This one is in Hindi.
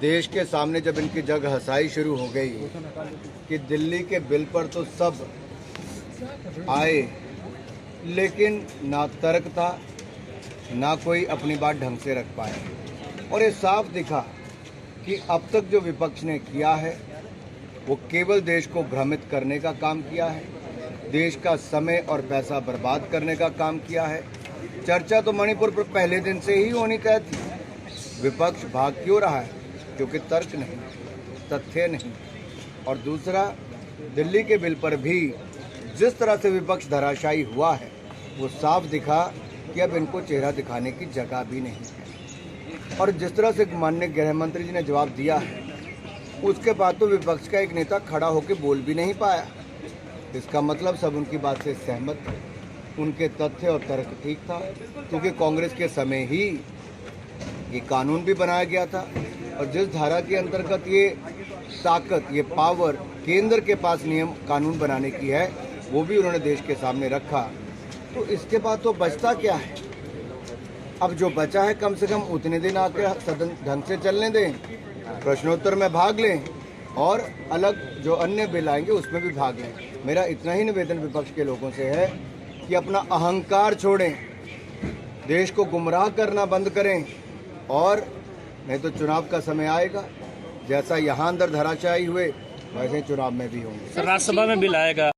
देश के सामने जब इनकी जग हंसाई शुरू हो गई कि दिल्ली के बिल पर तो सब आए, लेकिन ना तर्क था, ना कोई अपनी बात ढंग से रख पाए। और ये साफ दिखा कि अब तक जो विपक्ष ने किया है वो केवल देश को भ्रमित करने का काम किया है, देश का समय और पैसा बर्बाद करने का काम किया है। चर्चा तो मणिपुर पर पहले दिन से ही होनी तय थी। विपक्ष भाग क्यों रहा है? क्योंकि तर्क नहीं, तथ्य नहीं। और दूसरा, दिल्ली के बिल पर भी जिस तरह से विपक्ष धराशायी हुआ है वो साफ दिखा कि अब इनको चेहरा दिखाने की जगह भी नहीं है। और जिस तरह से माननीय गृह मंत्री जी ने जवाब दिया है, उसके बाद तो विपक्ष का एक नेता खड़ा होकर बोल भी नहीं पाया। इसका मतलब सब उनकी बात से सहमत थे, उनके तथ्य और तर्क ठीक था, क्योंकि कांग्रेस के समय ही ये कानून भी बनाया गया था। और जिस धारा के अंतर्गत ये ताकत, ये पावर केंद्र के पास नियम कानून बनाने की है, वो भी उन्होंने देश के सामने रखा। तो इसके बाद तो बचता क्या है? अब जो बचा है कम से कम उतने दिन आके सदन ढंग से चलने दें, प्रश्नोत्तर में भाग लें और अलग जो अन्य बिल आएंगे उसमें भी भाग लें। मेरा इतना ही निवेदन विपक्ष के लोगों से है कि अपना अहंकार छोड़ें, देश को गुमराह करना बंद करें, और नहीं तो चुनाव का समय आएगा, जैसा यहाँ अंदर धराशायी हुए वैसे चुनाव में भी होंगे। राज्यसभा में बिल आएगा।